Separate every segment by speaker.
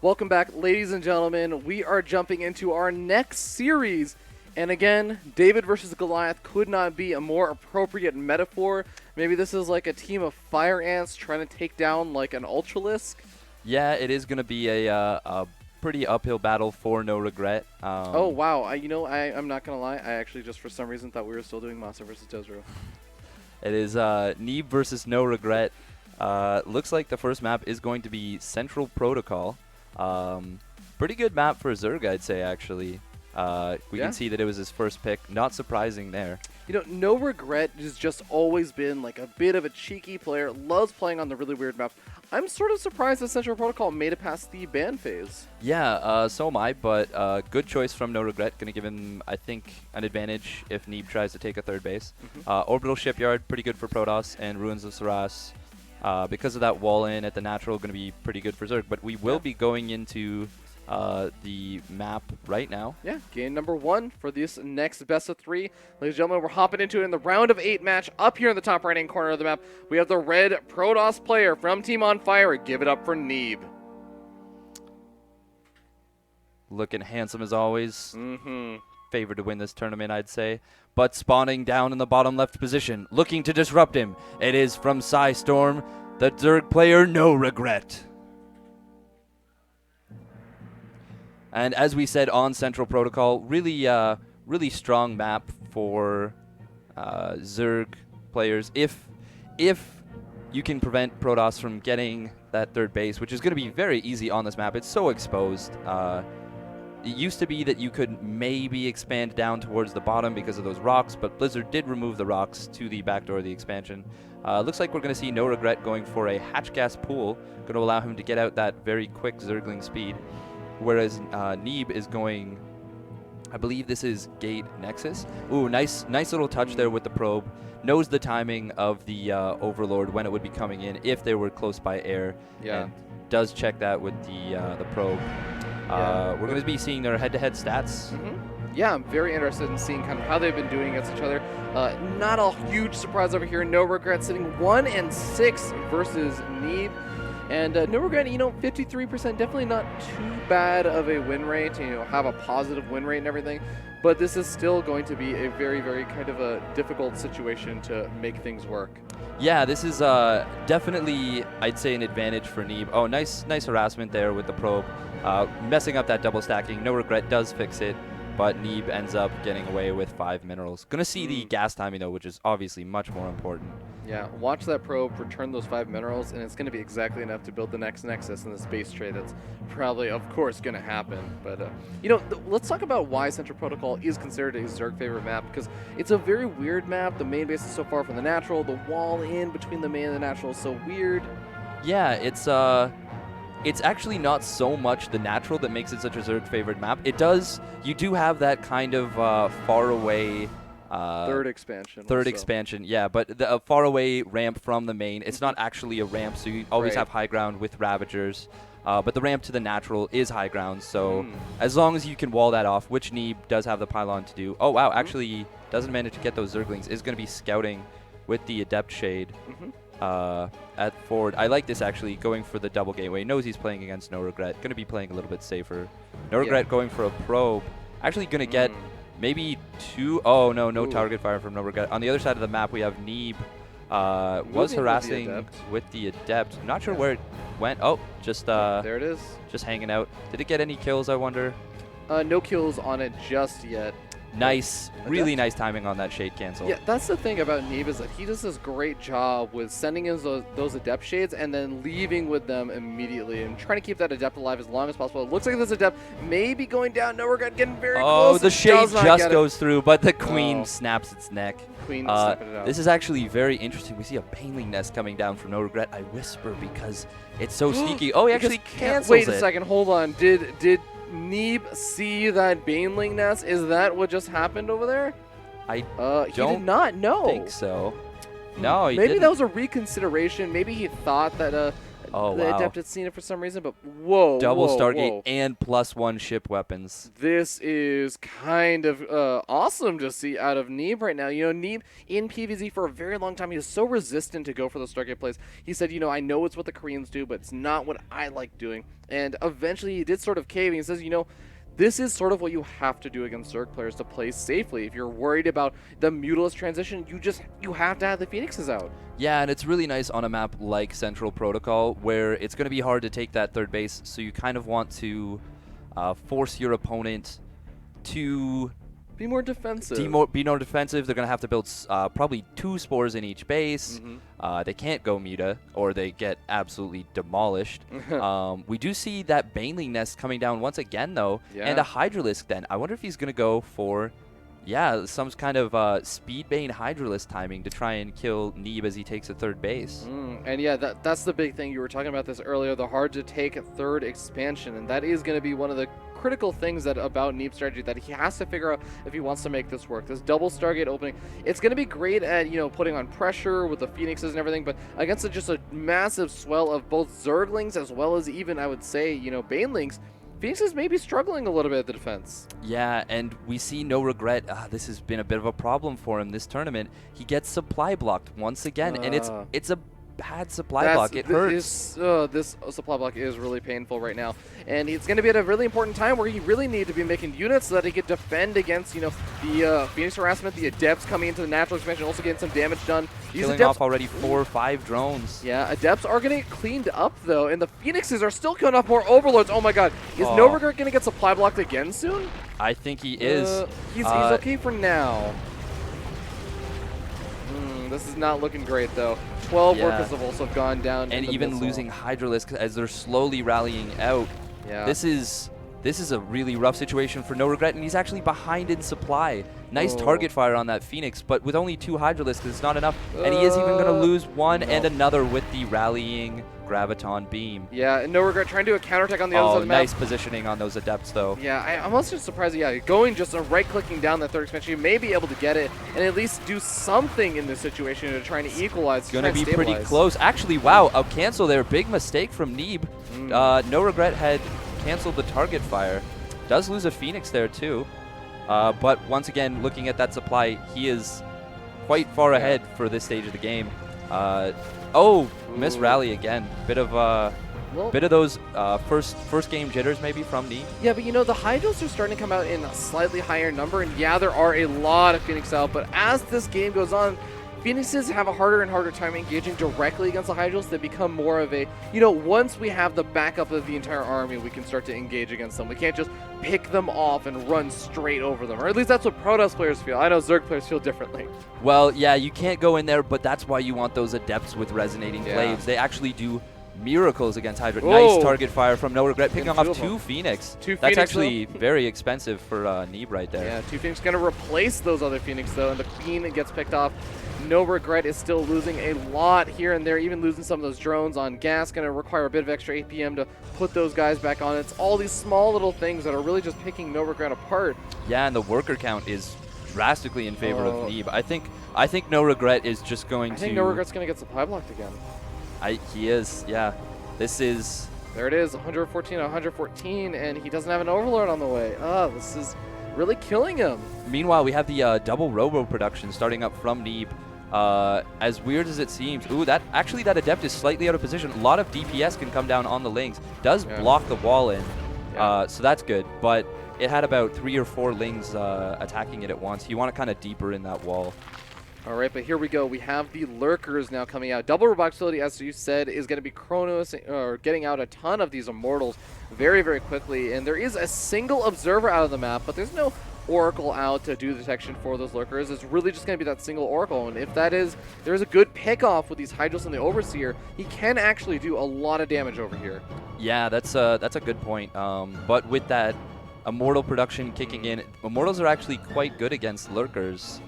Speaker 1: Welcome back, ladies and gentlemen. We are jumping into our next series. And again, David versus Goliath could not be a more appropriate metaphor. Maybe this is like a team of fire ants trying to take down like an Ultralisk.
Speaker 2: Yeah, it is going to be a pretty uphill battle for NoRegreT.
Speaker 1: Oh, wow. I'm not going to lie. I actually just for some reason thought we were still doing Masa versus Tozero.
Speaker 2: It is Neeb versus NoRegreT. Looks like the first map is going to be Central Protocol. Pretty good map for Zerg, I'd say, actually. We can see that it was his first pick. Not surprising there.
Speaker 1: You know, NoRegreT has just always been like a bit of a cheeky player. Loves playing on the really weird maps. I'm sort of surprised that Central Protocol made it past the ban phase.
Speaker 2: Yeah, so am I, but good choice from NoRegreT. Going to give him, I think, an advantage if Neeb tries to take a third base. Orbital Shipyard, pretty good for Protoss, and Ruins of Saras. Because of that wall in at the natural, going to be pretty good for Zerg. But we will be going into the map right now.
Speaker 1: Yeah, game number 1 for this next best of 3. Ladies and gentlemen, we're hopping into it in the round of 8 match. Up here in the top right-hand corner of the map, we have the red Protoss player from Team On Fire. Give it up for Neeb.
Speaker 2: Looking handsome as always. Favored to win this tournament, I'd say. But spawning down in the bottom left position, looking to disrupt him. It is from Storm, the Zerg player NoRegreT. And as we said on Central Protocol, really strong map for Zerg players. If you can prevent Protoss from getting that third base, which is going to be very easy on this map. It's so exposed. It used to be that you could maybe expand down towards the bottom because of those rocks, but Blizzard did remove the rocks to the back door of the expansion. Looks like we're going to see NoRegreT going for a hatch gas pool, going to allow him to get out that very quick Zergling speed. Whereas Neeb is going, I believe this is Gate Nexus. Ooh, nice little touch there with the probe. Knows the timing of the Overlord when it would be coming in if they were close by air.
Speaker 1: Yeah.
Speaker 2: And does check that with the probe. We're going to be seeing their head-to-head stats.
Speaker 1: Yeah, I'm very interested in seeing kind of how they've been doing against each other. Not a huge surprise over here. NoRegreT sitting 1-6 versus Neeb. And NoRegreT, 53%, definitely not too bad of a win rate, have a positive win rate and everything. But this is still going to be a very, very kind of a difficult situation to make things work.
Speaker 2: Yeah, this is definitely, I'd say, an advantage for Neeb. Oh, nice harassment there with the probe. Messing up that double stacking. NoRegreT does fix it, but Neeb ends up getting away with 5 minerals. Gonna see the gas timing, though, which is obviously much more important.
Speaker 1: Yeah, watch that probe return those 5 minerals, and it's going to be exactly enough to build the next Nexus in the space trade. That's probably, of course, going to happen. But, let's talk about why Central Protocol is considered a Zerg favorite map, because it's a very weird map. The main base is so far from the natural. The wall in between the main and the natural is so weird.
Speaker 2: Yeah, it's actually not so much the natural that makes it such a Zerg favorite map. You do have that kind of far away...
Speaker 1: third expansion.
Speaker 2: Third expansion, yeah, but the far away ramp from the main. It's not actually a ramp, so you always have high ground with Ravagers. But the ramp to the natural is high ground, so as long as you can wall that off, which Neeb does have the pylon to do. Oh, wow, actually doesn't manage to get those Zerglings. Is going to be scouting with the Adept Shade at forward. I like this, actually, going for the double gateway. Knows he's playing against NoRegreT. Going to be playing a little bit safer. NoRegreT going for a probe. Actually going to get... maybe 2. Oh, no target fire from NoRegreT. On the other side of the map, we have Neeb. Was harassing with the Adept. Not sure where it went. Oh, just
Speaker 1: there it is.
Speaker 2: Just hanging out. Did it get any kills, I wonder?
Speaker 1: No kills on it just yet.
Speaker 2: Nice, really nice timing on that shade cancel.
Speaker 1: Yeah, that's the thing about Neeb is that he does this great job with sending in those Adept Shades and then leaving with them immediately and trying to keep that Adept alive as long as possible. It looks like this Adept may be going down. NoRegreT getting very close.
Speaker 2: Oh, the shade just goes through, but the Queen snaps its neck.
Speaker 1: Queen snapping it out.
Speaker 2: This is actually very interesting. We see a Baneling Nest coming down from NoRegreT. I whisper because it's so sneaky. Oh, he actually cancels
Speaker 1: Wait
Speaker 2: it.
Speaker 1: a second, hold on. Did Neeb see that Baneling Nest? Is that what just happened over there?
Speaker 2: I
Speaker 1: he did not know.
Speaker 2: Think so. No, he
Speaker 1: Maybe
Speaker 2: didn't.
Speaker 1: that was a reconsideration. Maybe he thought that
Speaker 2: Oh,
Speaker 1: the
Speaker 2: wow.
Speaker 1: Adept had seen it for some reason, but whoa,
Speaker 2: Double
Speaker 1: whoa,
Speaker 2: Stargate
Speaker 1: whoa.
Speaker 2: and +1 ship weapons.
Speaker 1: This is kind of awesome to see out of Neeb right now. You know, Neeb in PvZ for a very long time, he was so resistant to go for those Stargate plays. He said, you know, I know it's what the Koreans do, but it's not what I like doing. And eventually he did sort of cave, and he says, you know, this is sort of what you have to do against Zerg players to play safely. If you're worried about the Mutalisk transition, you have to have the Phoenixes out.
Speaker 2: Yeah, and it's really nice on a map like Central Protocol, where it's going to be hard to take that third base, so you kind of want to force your opponent to
Speaker 1: Be more defensive.
Speaker 2: be more defensive. They're going to have to build probably 2 spores in each base. They can't go Muta, or they get absolutely demolished. We do see that Baneling nest coming down once again, though, and a Hydralisk then. I wonder if he's going to go for, yeah, some kind of Speed Bane Hydralisk timing to try and kill Neeb as he takes a third base.
Speaker 1: And yeah, that's the big thing. You were talking about this earlier, the hard to take third expansion, and that is going to be one of the critical things about Neeb's strategy that he has to figure out if he wants to make this work. This double Stargate opening, it's going to be great at, you know, putting on pressure with the Phoenixes and everything, but against just a massive swell of both Zerglings as well as even, I would say, you know, Banelings, Phoenixes may be struggling a little bit at the defense.
Speaker 2: Yeah, and we see NoRegreT. This has been a bit of a problem for him this tournament. He gets supply blocked once again, and it's a bad supply block. It hurts.
Speaker 1: This supply block is really painful right now, and it's going to be at a really important time where he really need to be making units so that he could defend against, you know, the Phoenix harassment, the Adepts coming into the natural expansion, also getting some damage done.
Speaker 2: Killing off already 4 or 5 drones.
Speaker 1: Yeah, Adepts are going to get cleaned up, though, and the Phoenixes are still killing off more Overlords. Oh my god, is NoRegreT going to get supply blocked again soon?
Speaker 2: I think he is.
Speaker 1: He's okay for now. This is not looking great, though. 12 workers have also gone down.
Speaker 2: And even losing Hydralisk as they're slowly rallying out.
Speaker 1: Yeah.
Speaker 2: This is a really rough situation for NoRegreT, and he's actually behind in supply. Nice target fire on that Phoenix, but with only 2 Hydralisks, it's not enough. And he is even going to lose one and another with the rallying Graviton Beam.
Speaker 1: Yeah, and NoRegreT trying to do a counterattack on the other side of the map.
Speaker 2: Nice positioning on those Adepts, though.
Speaker 1: Yeah, I'm also surprised. Yeah, going just right-clicking down that third expansion, you may be able to get it and at least do something in this situation to try and equalize.
Speaker 2: It's going to be pretty close. Actually, wow, a cancel there. Big mistake from Neeb. NoRegreT had canceled the target fire. Does lose a Phoenix there, too. But once again, looking at that supply, he is quite far ahead for this stage of the game. Miss rally again. Bit of those first game jitters maybe from Neeb.
Speaker 1: Yeah, but you know, the Hydras are starting to come out in a slightly higher number, and yeah, there are a lot of Phoenix out, but as this game goes on, Phoenixes have a harder and harder time engaging directly against the Hydras. They become more of a, you know, once we have the backup of the entire army, we can start to engage against them. We can't just pick them off and run straight over them, or at least that's what Protoss players feel. I know Zerg players feel differently.
Speaker 2: Well, yeah, you can't go in there, but that's why you want those Adepts with resonating glaives. They actually do miracles against Hydra. Nice target fire from NoRegreT, picking off 2 Phoenix. That's actually very expensive for Neeb right there.
Speaker 1: Yeah, 2 Phoenix going to replace those other Phoenix, though, and the Queen gets picked off. NoRegreT is still losing a lot here and there, even losing some of those drones on gas. Going to require a bit of extra APM to put those guys back on. It's all these small little things that are really just picking NoRegreT apart.
Speaker 2: Yeah, and the worker count is drastically in favor of Neeb. I think NoRegreT is just going to...
Speaker 1: I think NoRegret's going to get supply blocked again.
Speaker 2: He is, yeah. This is...
Speaker 1: There it is, 114 on 114, and he doesn't have an Overlord on the way. This is really killing him.
Speaker 2: Meanwhile, we have the double Robo production starting up from Neeb. As weird as it seems, that Adept is slightly out of position. A lot of DPS can come down on the Lings. Does block the wall in, so that's good. But it had about 3 or 4 Lings attacking it at once. You want it kind of deeper in that wall.
Speaker 1: All right, but here we go. We have the Lurkers now coming out. Double robotic facility, as you said, is going to be getting out a ton of these Immortals very, very quickly. And there is a single Observer out of the map, but there's no Oracle out to do detection for those Lurkers. It's really just going to be that single Oracle. And if that is, there's a good pick-off with these Hydras and the Overseer. He can actually do a lot of damage over here.
Speaker 2: Yeah, that's a good point. But with that Immortal production kicking in, Immortals are actually quite good against Lurkers.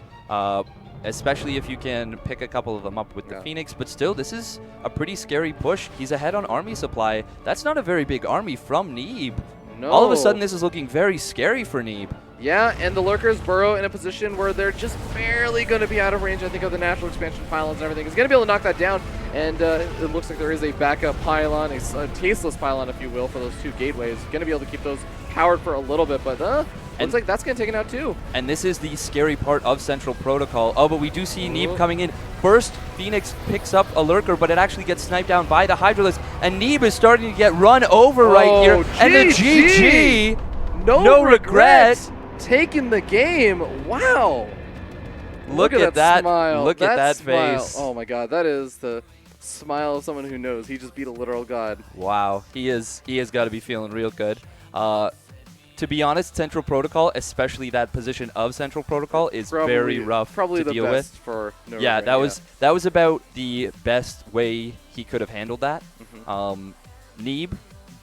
Speaker 2: Especially if you can pick a couple of them up with the Phoenix. But still, this is a pretty scary push. He's ahead on army supply. That's not a very big army from Neeb.
Speaker 1: No.
Speaker 2: All of a sudden, this is looking very scary for Neeb.
Speaker 1: Yeah, and the Lurkers burrow in a position where they're just barely going to be out of range, I think, of the natural expansion pylons and everything. He's going to be able to knock that down, and it looks like there is a backup pylon, a tasteless pylon, if you will, for those 2 gateways. Going to be able to keep those powered for a little bit, but looks like that's going to take it out too.
Speaker 2: And this is the scary part of Central Protocol. Oh, but we do see Neeb coming in. First, Phoenix picks up a Lurker, but it actually gets sniped down by the Hydralisk, and Neeb is starting to get run over right here. And the GG, no regret.
Speaker 1: Taking the game. Wow.
Speaker 2: Look at that
Speaker 1: smile.
Speaker 2: Look at that
Speaker 1: smile.
Speaker 2: face.
Speaker 1: Oh my god, that is the smile of someone who knows he just beat a literal god.
Speaker 2: Wow, he has got to be feeling real good. To be honest, Central Protocol, especially that position of Central Protocol, is very rough to deal with.
Speaker 1: For NoRegreT,
Speaker 2: yeah, that was about the best way he could have handled that. Neeb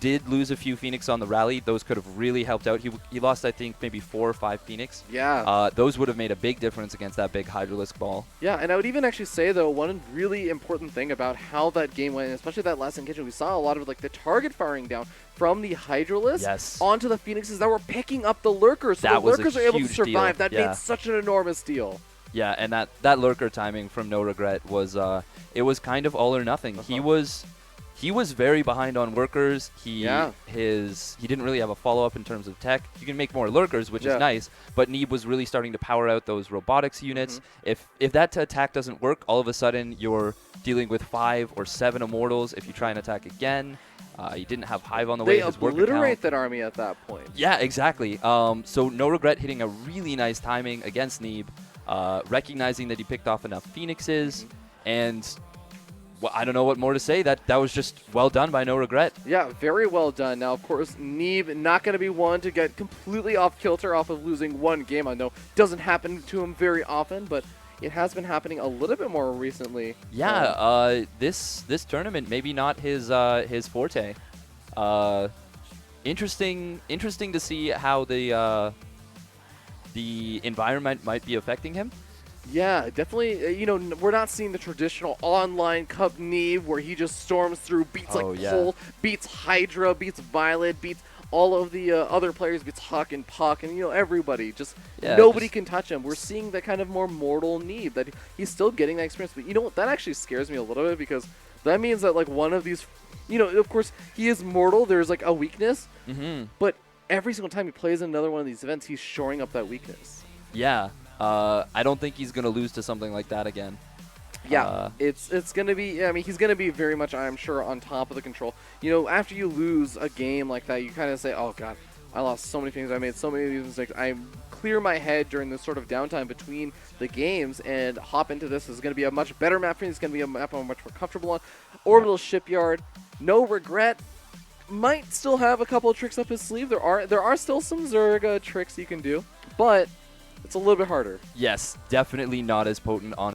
Speaker 2: did lose a few Phoenix on the rally. Those could have really helped out. He lost, I think, maybe 4 or 5 Phoenix.
Speaker 1: Yeah.
Speaker 2: Those would have made a big difference against that big Hydralisk ball.
Speaker 1: Yeah, and I would even actually say, though, one really important thing about how that game went, especially that last engagement, we saw a lot of like the target firing down from the Hydralisk onto the Phoenixes that were picking up the Lurkers. So the Lurkers are able to survive. That made such an enormous deal.
Speaker 2: Yeah, and that Lurker timing from NoRegreT was it was kind of all or nothing. He was very behind on workers. He didn't really have a follow-up in terms of tech. You can make more Lurkers, which is nice, but Neeb was really starting to power out those robotics units. If that attack doesn't work, all of a sudden you're dealing with 5 or 7 Immortals if you try and attack again. He didn't have Hive on the way.
Speaker 1: They obliterate that army at that point.
Speaker 2: Yeah, exactly. So NoRegreT hitting a really nice timing against Neeb, recognizing that he picked off enough Phoenixes, and well, I don't know what more to say. That was just well done by NoRegreT. Yeah,
Speaker 1: very well done. Now, of course, Neeb not going to be one to get completely off kilter off of losing one game. I know it doesn't happen to him very often, but it has been happening a little bit more recently.
Speaker 2: Yeah, this tournament maybe not his forte. Interesting to see how the environment might be affecting him.
Speaker 1: Yeah, definitely. You know, we're not seeing the traditional online Cup Neeb where he just storms through, beats Pole, beats Hydra, beats Violet, beats all of the other players, beats Huck and Puck, and everybody. Just nobody can touch him. We're seeing that kind of more mortal Neeb, that he's still getting that experience. But you know what? That actually scares me a little bit, because that means that like one of these, of course he is mortal. There's like a weakness, but every single time he plays in another one of these events, he's shoring up that weakness.
Speaker 2: Yeah. I don't think he's going to lose to something like that again.
Speaker 1: Yeah, it's going to be, I mean, he's going to be very much, I'm sure, on top of the control. After you lose a game like that, you kind of say, oh, God, I lost so many things. I made so many of these mistakes. I clear my head during this sort of downtime between the games and hop into this. It's going to be a much better map for me. It's going to be a map I'm much more comfortable on. Orbital Shipyard, NoRegreT. Might still have a couple of tricks up his sleeve. There are still some Zerg tricks you can do, but it's a little bit harder.
Speaker 2: Yes, definitely not as potent on